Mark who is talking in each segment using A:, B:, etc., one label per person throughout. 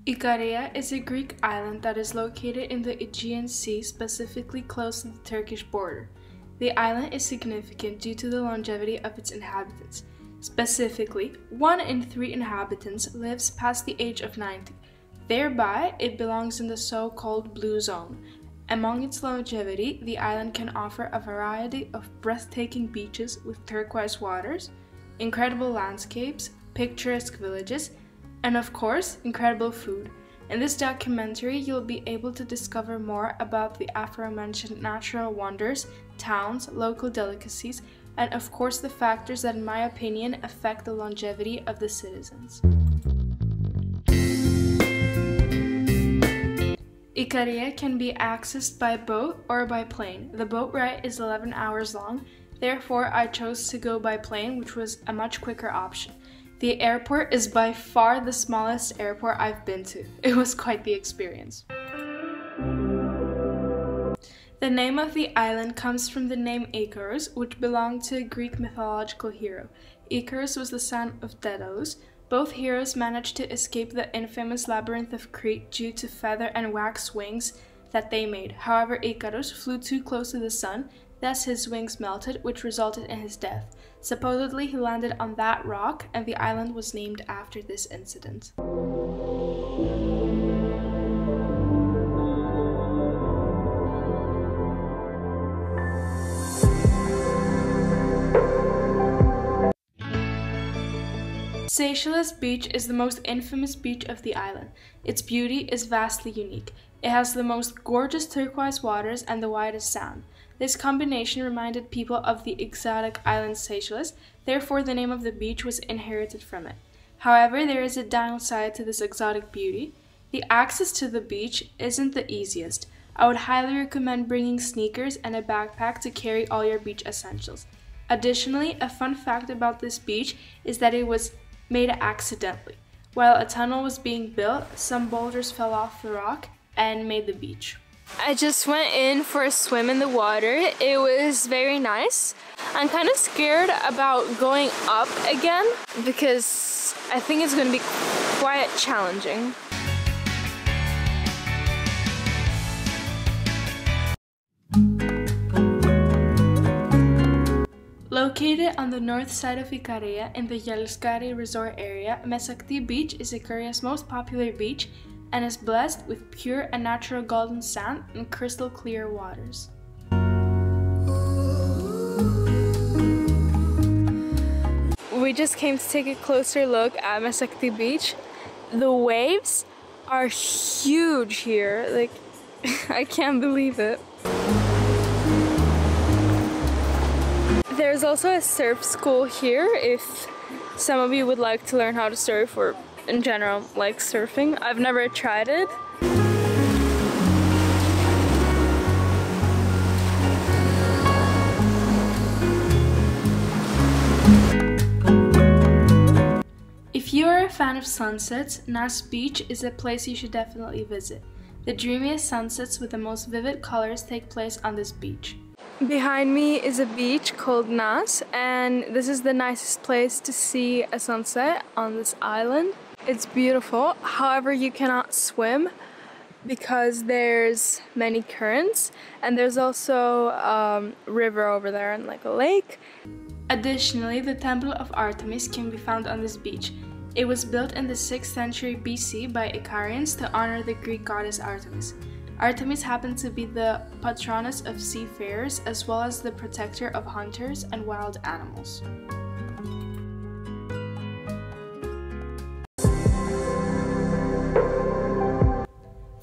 A: Ikaria is a Greek island that is located in the Aegean Sea, specifically close to the Turkish border. The island is significant due to the longevity of its inhabitants. Specifically, 1 in 3 inhabitants lives past the age of 90. Thereby, it belongs in the so-called blue zone. Among its longevity, the island can offer a variety of breathtaking beaches with turquoise waters, incredible landscapes, picturesque villages, and of course, incredible food. In this documentary, you'll be able to discover more about the aforementioned natural wonders, towns, local delicacies, and of course the factors that in my opinion affect the longevity of the citizens. Ikaria can be accessed by boat or by plane. The boat ride is 11 hours long, therefore I chose to go by plane, which was a much quicker option. The airport is by far the smallest airport I've been to. It was quite the experience. The name of the island comes from the name Icarus, which belonged to a Greek mythological hero. Icarus was the son of Daedalus. Both heroes managed to escape the infamous labyrinth of Crete due to feather and wax wings that they made. However, Icarus flew too close to the sun, thus his wings melted, which resulted in his death. Supposedly, he landed on that rock, and the island was named after this incident. Seychelles Beach is the most infamous beach of the island. Its beauty is vastly unique. It has the most gorgeous turquoise waters and the widest sand. This combination reminded people of the exotic island Seychelles, therefore the name of the beach was inherited from it. However, there is a downside to this exotic beauty. The access to the beach isn't the easiest. I would highly recommend bringing sneakers and a backpack to carry all your beach essentials. Additionally, a fun fact about this beach is that it was made accidentally. While a tunnel was being built, some boulders fell off the rock and made the beach.
B: I just went in for a swim in the water. It was very nice. I'm kind of scared about going up again because I think it's going to be quite challenging.
A: Located on the north side of Ikaria in the Yelskari resort area, Mesakti Beach is Ikaria's most popular beach and is blessed with pure and natural golden sand and crystal clear waters.
B: We just came to take a closer look at Mesakti Beach. The waves are huge here, like I can't believe it. There's also a surf school here if some of you would like to learn how to surf or in general like surfing. I've never tried it.
A: If you are a fan of sunsets, Nas Beach is a place you should definitely visit. The dreamiest sunsets with the most vivid colors take place on this beach.
B: Behind me is a beach called Nas, and this is the nicest place to see a sunset on this island. It's beautiful, however you cannot swim because there's many currents, and there's also a river over there and like a lake.
A: Additionally, the Temple of Artemis can be found on this beach. It was built in the 6th century BC by Icarians to honor the Greek goddess Artemis. Artemis happened to be the patroness of seafarers as well as the protector of hunters and wild animals.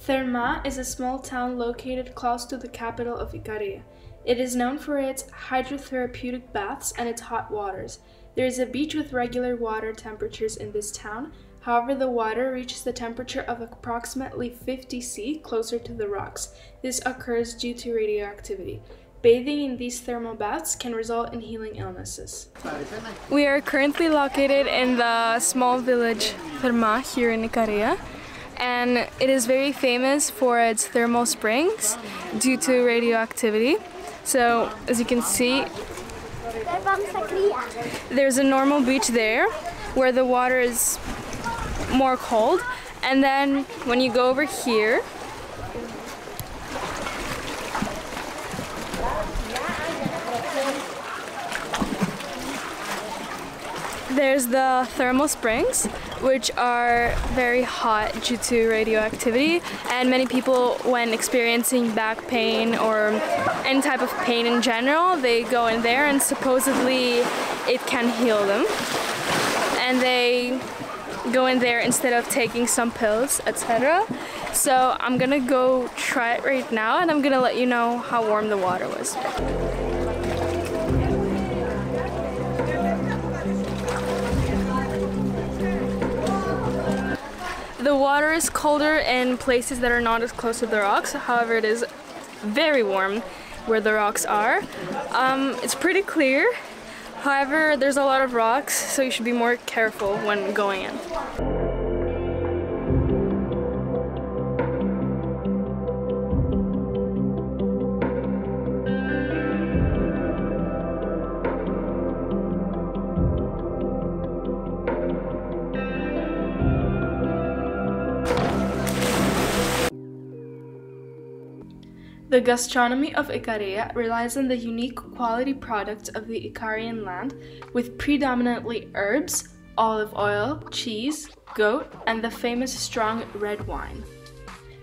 A: Therma is a small town located close to the capital of Ikaria. It is known for its hydrotherapeutic baths and its hot waters. There is a beach with regular water temperatures in this town. However, the water reaches the temperature of approximately 50 C closer to the rocks. This occurs due to radioactivity. Bathing in these thermal baths can result in healing illnesses.
B: We are currently located in the small village Therma here in Ikaria, and it is very famous for its thermal springs due to radioactivity. So, as you can see, there's a normal beach there where the water is more cold, And then when you go over here, there's the thermal springs, which are very hot due to radioactivity, and many people, when experiencing back pain or any type of pain in general, they go in there and supposedly it can heal them. And they go in there instead of taking some pills, etc. So I'm gonna go try it right now, and I'm gonna let you know how warm the water was. The water is colder in places that are not as close to the rocks. However, it is very warm where the rocks are. It's pretty clear. However, there's a lot of rocks, so you should be more careful when going in.
A: The gastronomy of Ikaria relies on the unique quality products of the Ikarian land, with predominantly herbs, olive oil, cheese, goat, and the famous strong red wine.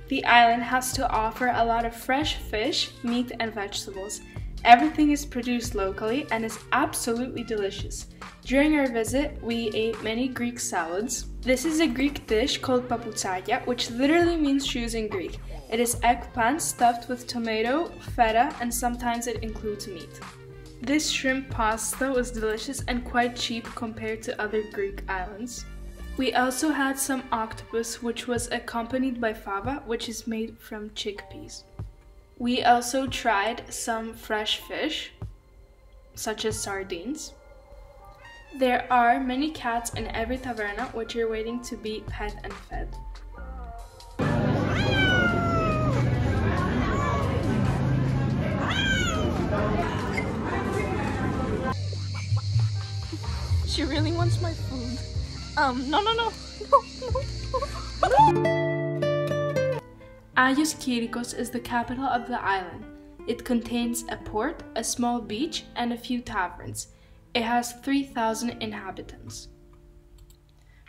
A: The island has to offer a lot of fresh fish, meat, and vegetables. Everything is produced locally and is absolutely delicious. During our visit, we ate many Greek salads. This is a Greek dish called papoutsakia, which literally means shoes in Greek. It is eggplant stuffed with tomato, feta, and sometimes it includes meat. This shrimp pasta was delicious and quite cheap compared to other Greek islands. We also had some octopus, which was accompanied by fava, which is made from chickpeas. We also tried some fresh fish, such as sardines. There are many cats in every taverna which are waiting to be pet and fed.
B: She really wants my food. No.
A: Agios Kyrikos is the capital of the island. It contains a port, a small beach, and a few taverns. It has 3,000 inhabitants.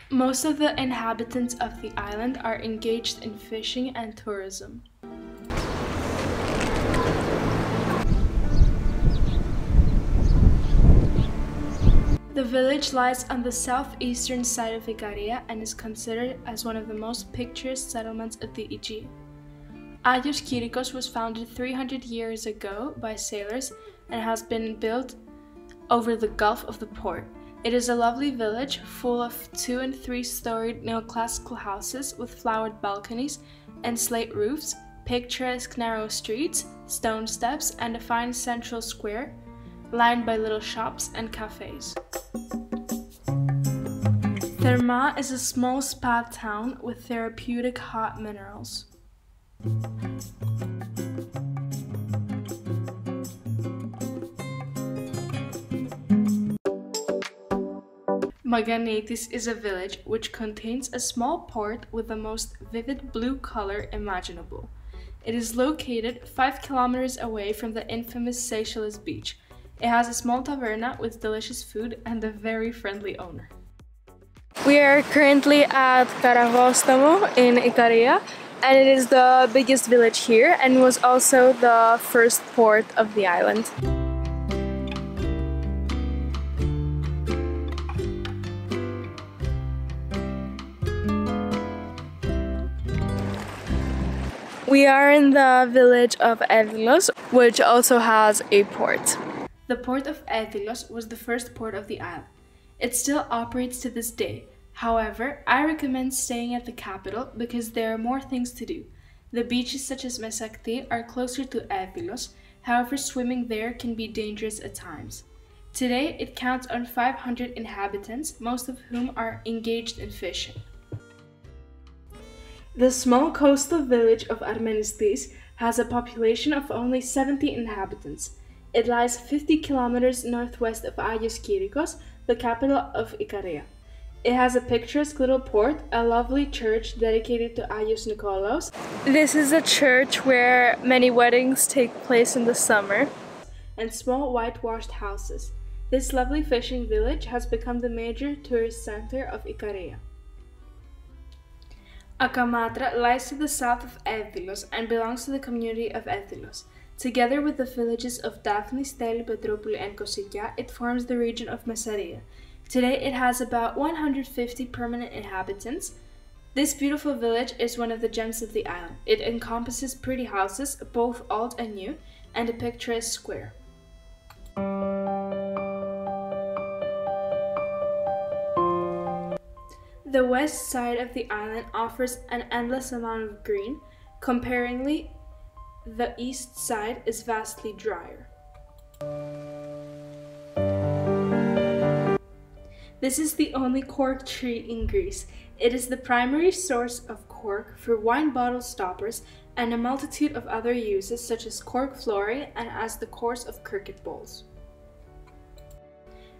A: Most of the inhabitants of the island are engaged in fishing and tourism. The village lies on the southeastern side of Ikaria and is considered as one of the most picturesque settlements of the Aegean. Agios Kyrikos was founded 300 years ago by sailors and has been built over the Gulf of the port. It is a lovely village full of 2- and 3-storied neoclassical houses with flowered balconies and slate roofs, picturesque narrow streets, stone steps, and a fine central square lined by little shops and cafes. Therma is a small spa town with therapeutic hot minerals. Maganetis is a village which contains a small port with the most vivid blue color imaginable. It is located 5 kilometers away from the infamous Seychelles beach. It has a small taverna with delicious food and a very friendly owner.
B: We are currently at Karavostamo in Ikaria, and it is the biggest village here and was also the first port of the island. We are in the village of Evilos, which also has a port.
A: The port of Evilos was the first port of the island. It still operates to this day. However, I recommend staying at the capital because there are more things to do. The beaches such as Mesakti are closer to Evilos, however swimming there can be dangerous at times. Today it counts on 500 inhabitants, most of whom are engaged in fishing. The small coastal village of Armenistis has a population of only 70 inhabitants. It lies 50 kilometers northwest of Agios Kyrikos, the capital of Ikaria. It has a picturesque little port, a lovely church dedicated to Agios Nikolaos.
B: This is a church where many weddings take place in the summer.
A: And small whitewashed houses. This lovely fishing village has become the major tourist center of Ikaria. Akamatra lies to the south of Evilos and belongs to the community of Evilos. Together with the villages of Daphne, Steli, Petropouli and Kosikia, it forms the region of Massaria. Today it has about 150 permanent inhabitants. This beautiful village is one of the gems of the island. It encompasses pretty houses, both old and new, and a picturesque square. The west side of the island offers an endless amount of green. Comparingly, the east side is vastly drier. This is the only cork tree in Greece. It is the primary source of cork for wine bottle stoppers and a multitude of other uses such as cork flooring and as the cores of cricket bowls.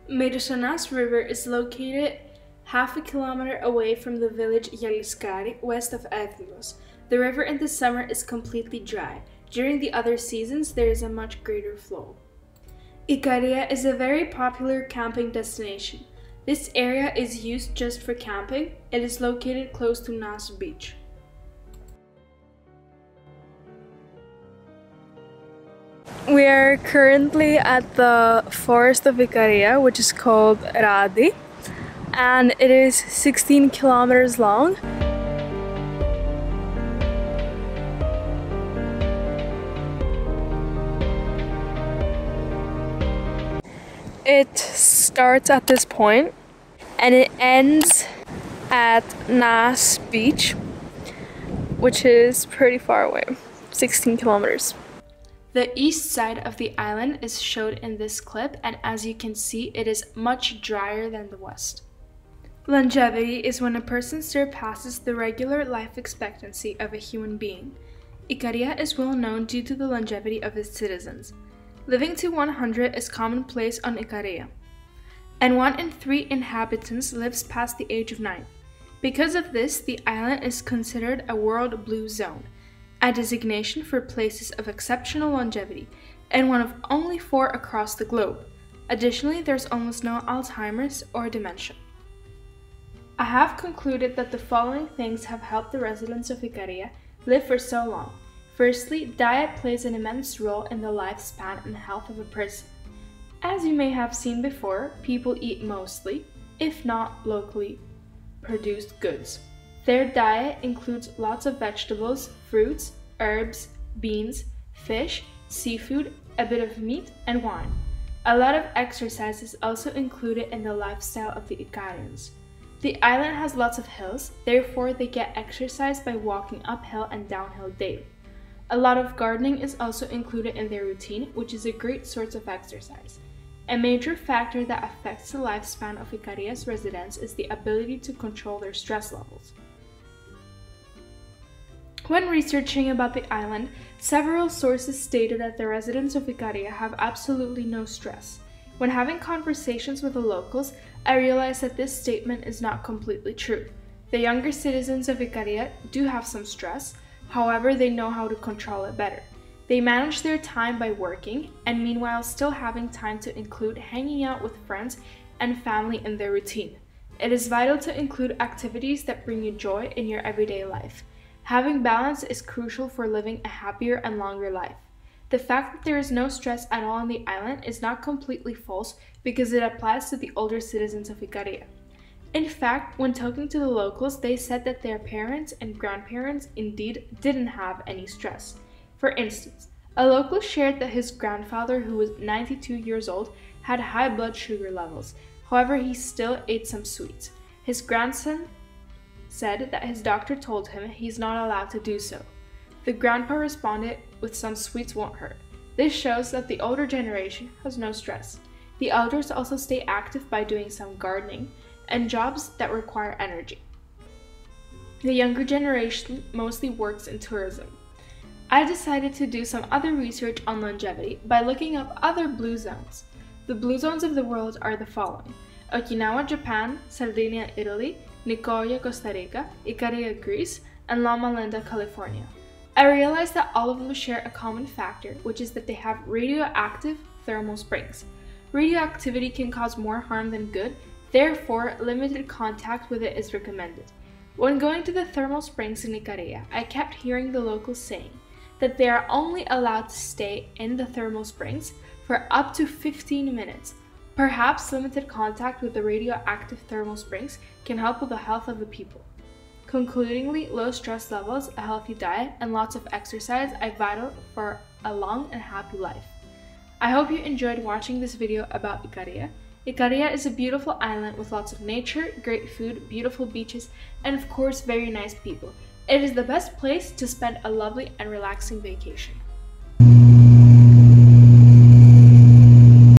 A: Medusanas River is located half a kilometer away from the village Yaliskari, west of Athens. The river in the summer is completely dry. During the other seasons, there is a much greater flow. Ikaria is a very popular camping destination. This area is used just for camping. It is located close to Nas Beach.
B: We are currently at the forest of Ikaria, which is called Radi, and it is 16 kilometers long. It starts at this point and it ends at Nas Beach, which is pretty far away, 16 kilometers.
A: The east side of the island is showed in this clip, and as you can see, it is much drier than the west. Longevity is when a person surpasses the regular life expectancy of a human being. Ikaria is well known due to the longevity of its citizens. Living to 100 is commonplace on Ikaria, and 1 in 3 inhabitants lives past the age of 9. Because of this, the island is considered a World Blue Zone, a designation for places of exceptional longevity, and one of only 4 across the globe. Additionally, there's almost no Alzheimer's or dementia. I have concluded that the following things have helped the residents of Ikaria live for so long. Firstly, diet plays an immense role in the lifespan and health of a person. As you may have seen before, people eat mostly, if not locally produced goods. Their diet includes lots of vegetables, fruits, herbs, beans, fish, seafood, a bit of meat, and wine. A lot of exercise is also included in the lifestyle of the Ikarians. The island has lots of hills, therefore they get exercise by walking uphill and downhill daily. A lot of gardening is also included in their routine, which is a great source of exercise. A major factor that affects the lifespan of Ikaria's residents is the ability to control their stress levels. When researching about the island, several sources stated that the residents of Ikaria have absolutely no stress. When having conversations with the locals, I realized that this statement is not completely true. The younger citizens of Ikaria do have some stress, however they know how to control it better. They manage their time by working, and meanwhile still having time to include hanging out with friends and family in their routine. It is vital to include activities that bring you joy in your everyday life. Having balance is crucial for living a happier and longer life. The fact that there is no stress at all on the island is not completely false because it applies to the older citizens of Ikaria. In fact, when talking to the locals, they said that their parents and grandparents indeed didn't have any stress. For instance, a local shared that his grandfather, who was 92 years old, had high blood sugar levels. However, he still ate some sweets. His grandson said that his doctor told him he's not allowed to do so. The grandpa responded with "some sweets won't hurt." This shows that the older generation has no stress. The elders also stay active by doing some gardening and jobs that require energy. The younger generation mostly works in tourism. I decided to do some other research on longevity by looking up other blue zones. The blue zones of the world are the following: Okinawa, Japan, Sardinia, Italy, Nicoya, Costa Rica, Ikaria, Greece, and Loma Linda, California. I realized that all of them share a common factor, which is that they have radioactive thermal springs. Radioactivity can cause more harm than good, therefore limited contact with it is recommended. When going to the thermal springs in Ikaria, I kept hearing the locals saying that they are only allowed to stay in the thermal springs for up to 15 minutes. Perhaps limited contact with the radioactive thermal springs can help with the health of the people. Concludingly, low stress levels, a healthy diet, and lots of exercise are vital for a long and happy life. I hope you enjoyed watching this video about Ikaria. Ikaria is a beautiful island with lots of nature, great food, beautiful beaches, and of course very nice people. It is the best place to spend a lovely and relaxing vacation.